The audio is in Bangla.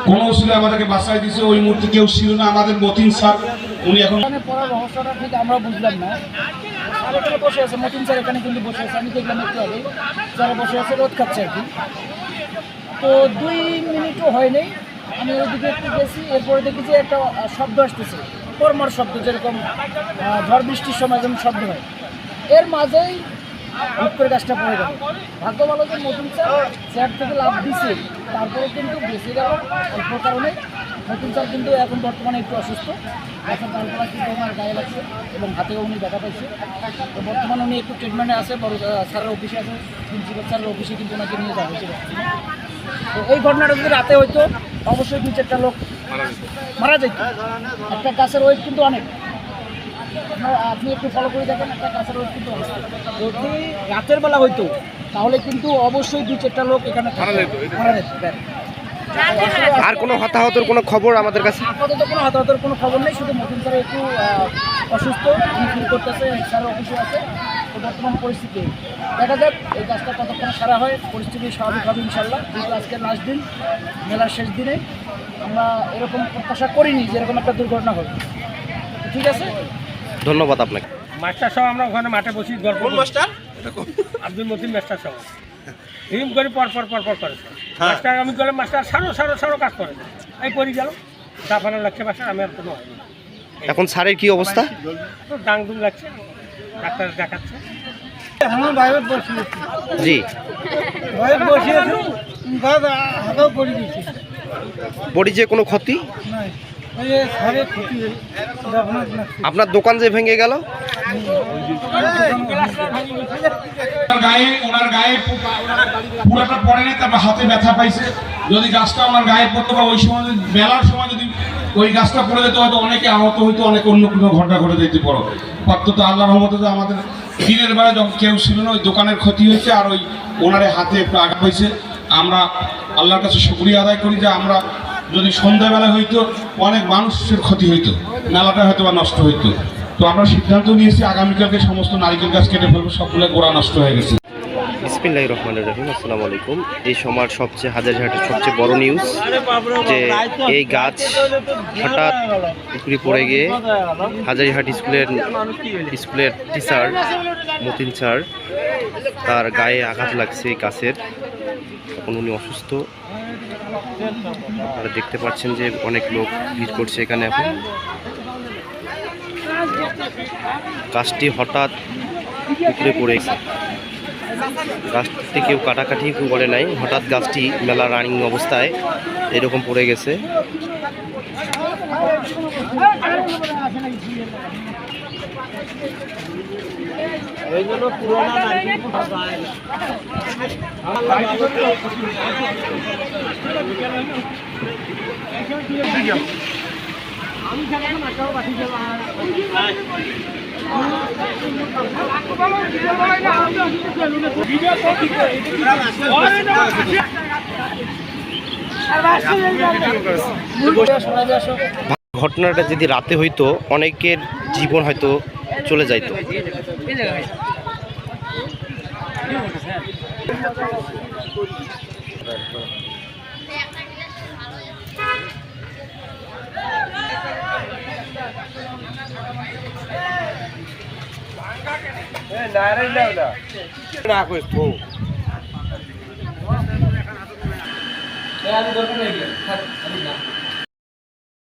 কোন ওসিলা আমাদেরকে বাঁচাই দিয়েছে, ওই মুহূর্তে কেউ ছিল না। আমাদের মতিন স্যার উনি এখন পড়ার রহস্যটা ঠিক আমরা বুঝলাম না। স্যার এখানে বসে আছে, মতিন স্যার এখানে কিন্তু বসে আছে, আমি দেখলাম একটু আগে স্যার বসে আছে, রোদ খাচ্ছে আর কি। তো 2 মিনিটও হয়নি, আমি ওইদিকে একটু গেছি, এরপরে দেখি যে একটা শব্দ আসতেছে, কর্মর শব্দ, যেরকম ঝড় বৃষ্টির সময় যেমন শব্দ হয়। এর মাঝেই হুট করে গাছটা পড়ে গেল। ভাগ্য ভালো যে নতুন স্যার থেকে লাভ দিছে, তারপরে কিন্তু বেঁচে গেল অল্প কারণে। নতুন স্যার কিন্তু এখন বর্তমানে একটু অসুস্থ, এখন তারপরে কিন্তু ওনার গায়ে লাগছে এবং হাতেও উনি ব্যথা পাইছে। তো বর্তমানে উনি একটু ট্রিটমেন্টে আছে, বড় স্যারের অফিসে আছে, প্রিন্সিপাল স্যারের অফিসে কিন্তু ওনাকে নিয়ে যাওয়া হয়েছে। তো এই ঘটনাটা যদি রাতে হইতো অবশ্যই 2-4টা লোক মারা যেত। একটা গাছের ওয়েট কিন্তু অনেক, আপনি একটু ফলো করে দেখেন, একটা গাছের ওয়েট কিন্তু অনেক। যদি রাতের বেলা হইতো তাহলে কিন্তু অবশ্যই 2-4টা লোক এখানে মারা যেত। আর কোনো হতাহতের কোনো খবর আমাদের কাছে আপাতত কোনো হতাহতের কোনো খবর নেই, শুধু মতিন স্যার একটু অসুস্থ, উনি ফিল করতেছে, স্যারের অফিসে আছে। তো বর্তমান পরিস্থিতি দেখা যাক এই গাছটা কতক্ষণে সারা হয়, পরিস্থিতি স্বাভাবিক হবে ইনশাল্লাহ। কিন্তু আজকে লাস্ট দিন, মেলার শেষ দিনে আমরা এরকম প্রত্যাশা করিনি যে এরকম একটা দুর্ঘটনা হবে। ঠিক আছে, ধন্যবাদ আপনাকে। মাস্টার সহ আমরা ওখানে মাঠে বসি গল্প করি। আব্দুল মতিন মাস্টার সহ হিম করে পর করেছে মাস্টার। আমি বললাম মাস্টার সারো কাজ করে, এই পরি গেল দাফানো লাগছে মাস্টার, আমি আর কোনো হয়নি। এখন স্যারের কি অবস্থা? তো ডাংডুং লাগছে, ডাক্তার দেখাচ্ছে। আমার বাইরে বসে জি, বাইরে বসে হাতেও পড়ে দিয়েছি, বডি যে কোনো ক্ষতি? আপনার দোকান যে ভেঙে গেল? ওনার গায়ে পুরোটা পড়ে নেই, তারপর হাতে ব্যথা পাইছে। যদি গাছটা ওনার গায়ে পড়তো বা ওই সময় মেলার সময় যদি ওই গাছটা পড়ে যেত, হয়তো অনেকে আহত হইতো, অনেক অন্য কোনো ঘটনা ঘটে যেতে পারো পারতো। তো আল্লাহর রহমতে আমাদের দিনের বেলা যখন কেউ ছিল না, ওই দোকানের ক্ষতি হয়েছে আর ওই ওনারে হাতে একটু আঘাত হয়েছে। আমরা আল্লাহর কাছে শুকরিয়া আদায় করি যে আমরা যদি সন্ধ্যাবেলা হইতো অনেক মানুষের ক্ষতি হইতো, মেলাটা হয়তো বা নষ্ট হইতো। তো আমরা সিদ্ধান্ত নিয়েছি আগামীকালকে সমস্ত নারিকেল গাছ কেটে ফেলবো, সবগুলো গোড়া নষ্ট হয়ে গেছে। বিসমিল্লাহির রহমানির রহিম। আসসালামু আলাইকুম। এই সময়ের হাজারহাটের সবচেয়ে বড় নিউজ যে এই গাছ হঠাৎ পুকুরে পড়ে গিয়ে হাজারহাট স্কুলের টিচার মতিন স্যার, তার গায়ে আঘাত লাগছে এই গাছের। এখন উনি অসুস্থ, আপনারা দেখতে পাচ্ছেন যে অনেক লোক ভিড় করছে এখানে। এখন গাছটি হঠাৎ পুকুরে পড়ে গেছে, গাছটিতে কেউ কাটাকাটি কেউ করে নাই, হঠাৎ গাছটি মেলা রানিং অবস্থায় এরকম পড়ে গেছে। ঘটনাটা যদি রাতে হইতো অনেকের জীবন হয়তো চলে যাইতো।